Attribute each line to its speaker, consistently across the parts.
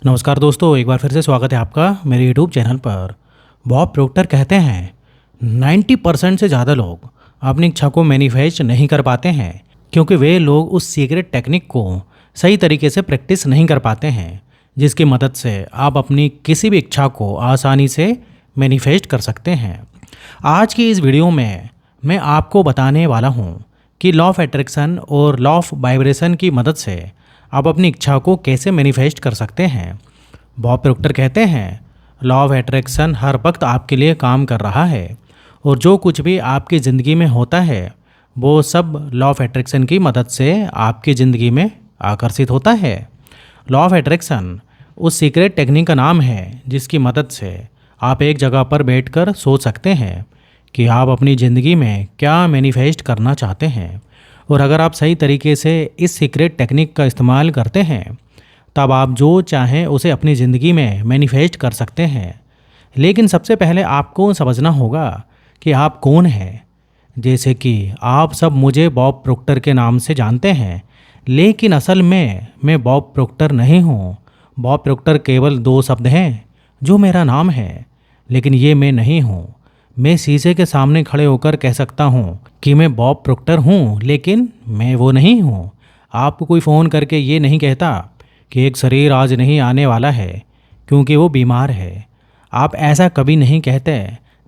Speaker 1: नमस्कार दोस्तों, एक बार फिर से स्वागत है आपका मेरे यूट्यूब चैनल पर। बॉब प्रोक्टर कहते हैं 90% से ज़्यादा लोग अपनी इच्छा को मैनिफेस्ट नहीं कर पाते हैं क्योंकि वे लोग उस सीक्रेट टेक्निक को सही तरीके से प्रैक्टिस नहीं कर पाते हैं जिसकी मदद से आप अपनी किसी भी इच्छा को आसानी से मैनिफेस्ट कर सकते हैं। आज की इस वीडियो में मैं आपको बताने वाला हूँ कि लॉ ऑफ अट्रैक्शन और लॉ ऑफ वाइब्रेशन की मदद से आप अपनी इच्छा को कैसे मैनिफेस्ट कर सकते हैं। बॉब प्रोक्टर कहते हैं लॉ ऑफ अट्रैक्शन हर वक्त आपके लिए काम कर रहा है और जो कुछ भी आपकी ज़िंदगी में होता है वो सब लॉ ऑफ अट्रैक्शन की मदद से आपकी ज़िंदगी में आकर्षित होता है। लॉ ऑफ अट्रैक्शन उस सीक्रेट टेक्निक का नाम है जिसकी मदद से आप एक जगह पर बैठकर सोच सकते हैं कि आप अपनी ज़िंदगी में क्या मैनिफेस्ट करना चाहते हैं, और अगर आप सही तरीके से इस सीक्रेट टेक्निक का इस्तेमाल करते हैं तब आप जो चाहें उसे अपनी ज़िंदगी में मैनिफेस्ट कर सकते हैं। लेकिन सबसे पहले आपको समझना होगा कि आप कौन हैं। जैसे कि आप सब मुझे बॉब प्रोक्टर के नाम से जानते हैं, लेकिन असल में मैं बॉब प्रोक्टर नहीं हूँ। बॉब प्रोक्टर केवल दो शब्द हैं जो मेरा नाम है, लेकिन ये मैं नहीं हूँ। मैं शीशे के सामने खड़े होकर कह सकता हूँ कि मैं बॉब प्रोक्टर हूँ, लेकिन मैं वो नहीं हूँ। आपको कोई फ़ोन करके ये नहीं कहता कि एक शरीर आज नहीं आने वाला है क्योंकि वो बीमार है। आप ऐसा कभी नहीं कहते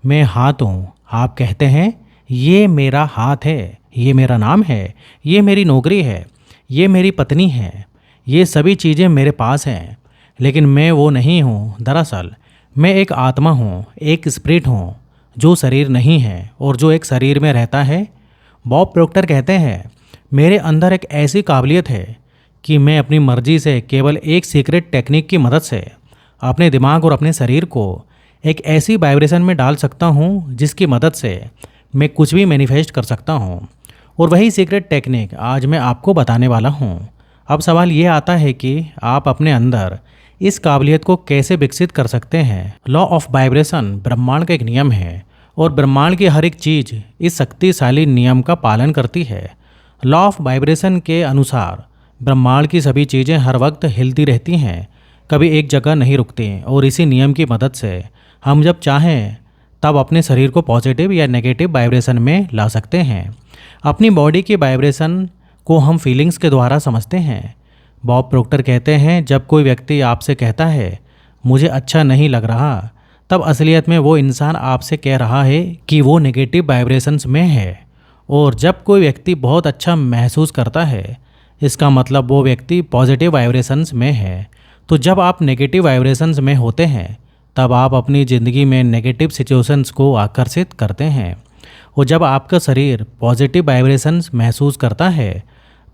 Speaker 1: मैं हाथ हूँ। आप कहते हैं ये मेरा हाथ है, ये मेरा नाम है, ये मेरी नौकरी है, ये मेरी पत्नी है, ये सभी चीज़ें मेरे पास हैं, लेकिन मैं वो नहीं हूँ। दरअसल मैं एक आत्मा हूँ, एक स्पिरिट हूँ जो शरीर नहीं है और जो एक शरीर में रहता है। बॉब प्रोक्टर कहते हैं मेरे अंदर एक ऐसी काबिलियत है कि मैं अपनी मर्जी से केवल एक सीक्रेट टेक्निक की मदद से अपने दिमाग और अपने शरीर को एक ऐसी वाइब्रेशन में डाल सकता हूँ जिसकी मदद से मैं कुछ भी मैनिफेस्ट कर सकता हूँ, और वही सीक्रेट टेक्निक आज मैं आपको बताने वाला हूँ। अब सवाल ये आता है कि आप अपने अंदर इस काबिलियत को कैसे विकसित कर सकते हैं। लॉ ऑफ वाइब्रेशन ब्रह्मांड का एक नियम है और ब्रह्मांड की हर एक चीज़ इस शक्तिशाली नियम का पालन करती है। लॉ ऑफ वाइब्रेशन के अनुसार ब्रह्मांड की सभी चीज़ें हर वक्त हिलती रहती हैं, कभी एक जगह नहीं रुकती, और इसी नियम की मदद से हम जब चाहें तब अपने शरीर को पॉजिटिव या नेगेटिव वाइब्रेशन में ला सकते हैं। अपनी बॉडी की वाइब्रेशन को हम फीलिंग्स के द्वारा समझते हैं। बॉब प्रोक्टर कहते हैं जब कोई व्यक्ति आपसे कहता है मुझे अच्छा नहीं लग रहा, तब असलियत में वो इंसान आपसे कह रहा है कि वो नेगेटिव वाइब्रेशंस में है, और जब कोई व्यक्ति बहुत अच्छा महसूस करता है इसका मतलब वो व्यक्ति पॉजिटिव वाइब्रेशंस में है। तो जब आप नेगेटिव वाइब्रेशंस में होते हैं तब आप अपनी ज़िंदगी में नेगेटिव सिचुएशंस को आकर्षित करते हैं, और जब आपका शरीर पॉजिटिव वाइब्रेशंस महसूस करता है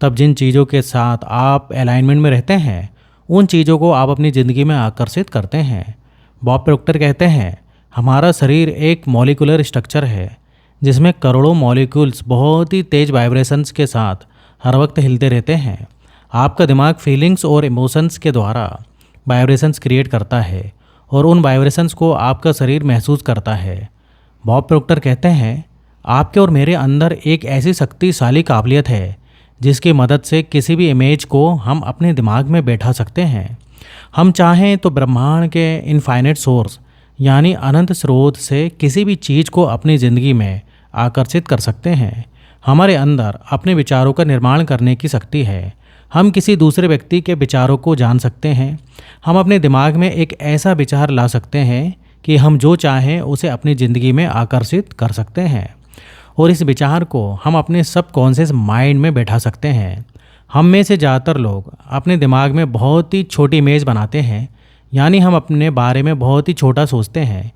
Speaker 1: तब जिन चीज़ों के साथ आप अलाइनमेंट में रहते हैं उन चीज़ों को आप अपनी ज़िंदगी में आकर्षित करते हैं। बॉब प्रोक्टर कहते हैं हमारा शरीर एक मॉलिक्यूलर स्ट्रक्चर है जिसमें करोड़ों मॉलिक्यूल्स बहुत ही तेज़ वाइब्रेशंस के साथ हर वक्त हिलते रहते हैं। आपका दिमाग फीलिंग्स और इमोशंस के द्वारा वाइब्रेशंस क्रिएट करता है और उन वाइब्रेशंस को आपका शरीर महसूस करता है। बॉब प्रोक्टर कहते हैं आपके और मेरे अंदर एक ऐसी शक्तिशाली काबिलियत है जिसकी मदद से किसी भी इमेज को हम अपने दिमाग में बैठा सकते हैं। हम चाहें तो ब्रह्मांड के इनफाइनाइट सोर्स यानी अनंत स्रोत से किसी भी चीज़ को अपनी ज़िंदगी में आकर्षित कर सकते हैं। हमारे अंदर अपने विचारों का निर्माण करने की शक्ति है। हम किसी दूसरे व्यक्ति के विचारों को जान सकते हैं। हम अपने दिमाग में एक ऐसा विचार ला सकते हैं कि हम जो चाहें उसे अपनी ज़िंदगी में आकर्षित कर सकते हैं, और इस विचार को हम अपने सबकॉन्शियस माइंड में बैठा सकते हैं। हम में से ज़्यादातर लोग अपने दिमाग में बहुत ही छोटी इमेज बनाते हैं, यानी हम अपने बारे में बहुत ही छोटा सोचते हैं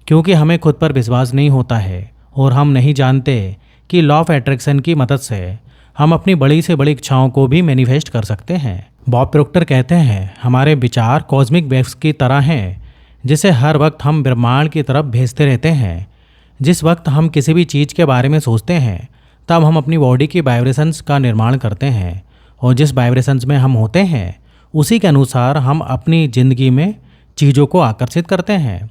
Speaker 1: क्योंकि हमें खुद पर विश्वास नहीं होता है और हम नहीं जानते कि लॉ ऑफ अट्रैक्शन की मदद से हम अपनी बड़ी से बड़ी इच्छाओं को भी मैनिफेस्ट कर सकते हैं। बॉब प्रोक्टर कहते हैं हमारे विचार कॉस्मिक वेव्स की तरह हैं जिसे हर वक्त हम ब्रह्मांड की तरफ भेजते रहते हैं। जिस वक्त हम किसी भी चीज़ के बारे में सोचते हैं तब हम अपनी बॉडी की वाइब्रेशंस का निर्माण करते हैं, और जिस वाइब्रेशंस में हम होते हैं उसी के अनुसार हम अपनी ज़िंदगी में चीज़ों को आकर्षित करते हैं।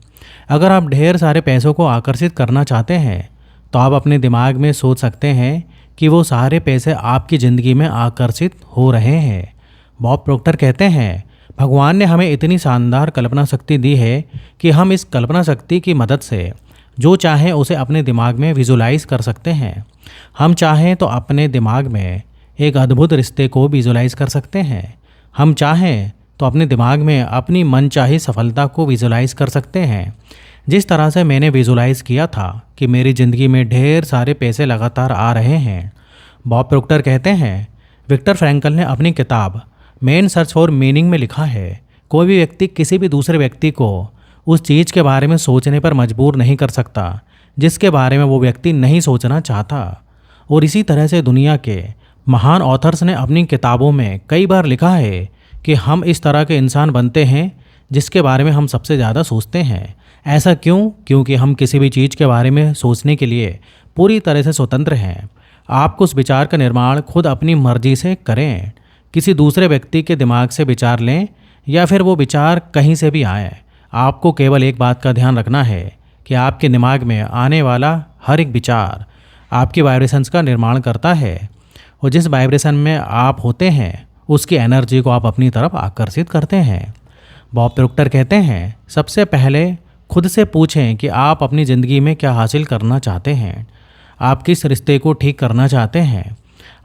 Speaker 1: अगर आप ढेर सारे पैसों को आकर्षित करना चाहते हैं तो आप अपने दिमाग में सोच सकते हैं कि वो सारे पैसे आपकी ज़िंदगी में आकर्षित हो रहे हैं। बॉब प्रोक्टर कहते हैं भगवान ने हमें इतनी शानदार कल्पना शक्ति दी है कि हम इस कल्पना शक्ति की मदद से जो चाहें उसे अपने दिमाग में विजुलाइज कर सकते हैं। हम चाहें तो अपने दिमाग में एक अद्भुत रिश्ते को विजुलाइज कर सकते हैं। हम चाहें तो अपने दिमाग में अपनी मनचाही सफलता को विजुलाइज कर सकते हैं। जिस तरह से मैंने विजुलाइज किया था कि मेरी ज़िंदगी में ढेर सारे पैसे लगातार आ रहे हैं। बॉब प्रोक्टर कहते हैं, विक्टर फ्रैंकल ने अपनी किताब मेन सर्च फॉर मीनिंग में लिखा है, कोई भी व्यक्ति किसी भी दूसरे व्यक्ति को उस चीज़ के बारे में सोचने पर मजबूर नहीं कर सकता जिसके बारे में वो व्यक्ति नहीं सोचना चाहता। और इसी तरह से दुनिया के महान ऑथर्स ने अपनी किताबों में कई बार लिखा है कि हम इस तरह के इंसान बनते हैं जिसके बारे में हम सबसे ज़्यादा सोचते हैं। ऐसा क्यों? क्योंकि हम किसी भी चीज़ के बारे में सोचने के लिए पूरी तरह से स्वतंत्र हैं। आप उस विचार का निर्माण खुद अपनी मर्जी से करें। किसी दूसरे व्यक्ति के दिमाग से विचार लें या फिर वो विचार कहीं से भी आए, आपको केवल एक बात का ध्यान रखना है कि आपके दिमाग में आने वाला हर एक विचार आपकी वाइब्रेशंस का निर्माण करता है और जिस वाइब्रेशन में आप होते हैं उसकी एनर्जी को आप अपनी तरफ आकर्षित करते हैं। बॉब प्रोक्टर कहते हैं, सबसे पहले खुद से पूछें कि आप अपनी ज़िंदगी में क्या हासिल करना चाहते हैं। आप किस रिश्ते को ठीक करना चाहते हैं?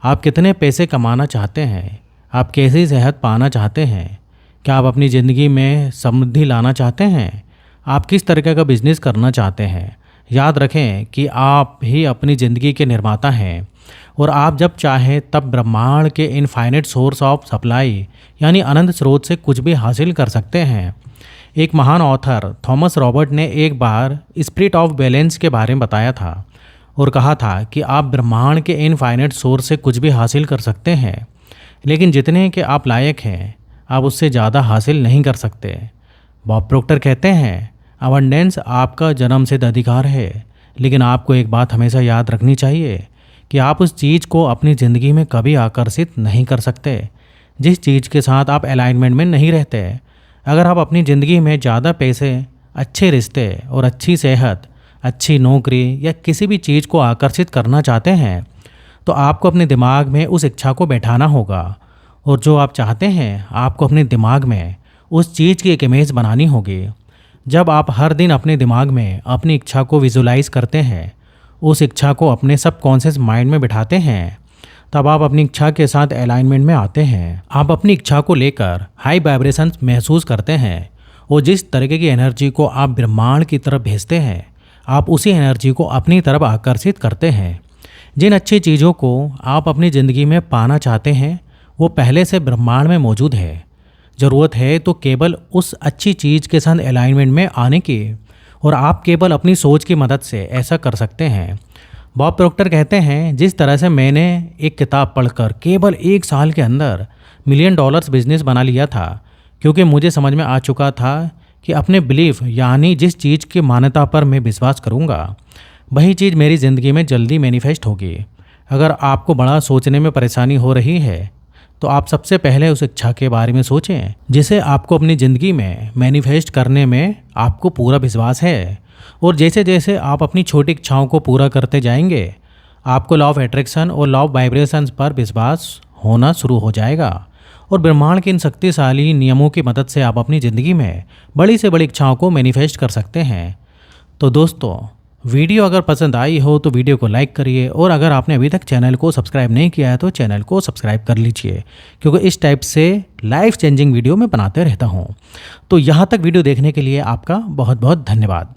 Speaker 1: आप कितने पैसे कमाना चाहते हैं? आप कैसी सेहत पाना चाहते हैं? क्या आप अपनी ज़िंदगी में समृद्धि लाना चाहते हैं? आप किस तरह का बिजनेस करना चाहते हैं? याद रखें कि आप ही अपनी ज़िंदगी के निर्माता हैं और आप जब चाहें तब ब्रह्मांड के इनफाइनाइट सोर्स ऑफ सप्लाई यानी अनंत स्रोत से कुछ भी हासिल कर सकते हैं। एक महान ऑथर थॉमस रॉबर्ट ने एक बार स्पिरिट ऑफ बैलेंस के बारे में बताया था और कहा था कि आप ब्रह्मांड के इनफाइनाइट सोर्स से कुछ भी हासिल कर सकते हैं, लेकिन जितने के आप लायक हैं आप उससे ज़्यादा हासिल नहीं कर सकते। बॉब प्रोक्टर कहते हैं, अबंडेंस आपका जन्मसिद्ध अधिकार है, लेकिन आपको एक बात हमेशा याद रखनी चाहिए कि आप उस चीज़ को अपनी ज़िंदगी में कभी आकर्षित नहीं कर सकते जिस चीज़ के साथ आप अलाइनमेंट में नहीं रहते। अगर आप अपनी ज़िंदगी में ज़्यादा पैसे, अच्छे रिश्ते और अच्छी सेहत, अच्छी नौकरी या किसी भी चीज़ को आकर्षित करना चाहते हैं तो आपको अपने दिमाग में उस इच्छा को बैठाना होगा और जो आप चाहते हैं आपको अपने दिमाग में उस चीज़ की एक इमेज बनानी होगी। जब आप हर दिन अपने दिमाग में अपनी इच्छा को विजुलाइज करते हैं, उस इच्छा को अपने सबकॉन्शियस माइंड में बिठाते हैं, तब आप अपनी इच्छा के साथ अलाइनमेंट में आते हैं। आप अपनी इच्छा को लेकर हाई वाइब्रेशंस महसूस करते हैं और जिस तरीके की एनर्जी को आप ब्रह्मांड की तरफ भेजते हैं, आप उसी एनर्जी को अपनी तरफ आकर्षित करते हैं। जिन अच्छी चीज़ों को आप अपनी ज़िंदगी में पाना चाहते हैं वो पहले से ब्रह्मांड में मौजूद है। ज़रूरत है तो केवल उस अच्छी चीज़ के साथ अलाइनमेंट में आने की और आप केवल अपनी सोच की मदद से ऐसा कर सकते हैं। बॉब प्रोक्टर कहते हैं, जिस तरह से मैंने एक किताब पढ़कर केवल 1 साल के अंदर $1 मिलियन बिजनेस बना लिया था, क्योंकि मुझे समझ में आ चुका था कि अपने बिलीफ यानी जिस चीज़ की मान्यता पर मैं विश्वास करूँगा वही चीज़ मेरी ज़िंदगी में जल्दी मैनिफेस्ट होगी। अगर आपको बड़ा सोचने में परेशानी हो रही है तो आप सबसे पहले उस इच्छा के बारे में सोचें जिसे आपको अपनी ज़िंदगी में मैनिफेस्ट करने में आपको पूरा विश्वास है। और जैसे जैसे आप अपनी छोटी इच्छाओं को पूरा करते जाएंगे आपको लॉ ऑफ अट्रैक्शन और लॉ ऑफ वाइब्रेशंस पर विश्वास होना शुरू हो जाएगा और ब्रह्मांड के इन शक्तिशाली नियमों की मदद से आप अपनी ज़िंदगी में बड़ी से बड़ी इच्छाओं को मैनिफेस्ट कर सकते हैं। तो दोस्तों, वीडियो अगर पसंद आई हो तो वीडियो को लाइक करिए और अगर आपने अभी तक चैनल को सब्सक्राइब नहीं किया है तो चैनल को सब्सक्राइब कर लीजिए, क्योंकि इस टाइप से लाइफ चेंजिंग वीडियो मैं बनाते रहता हूँ। तो यहाँ तक वीडियो देखने के लिए आपका बहुत बहुत धन्यवाद।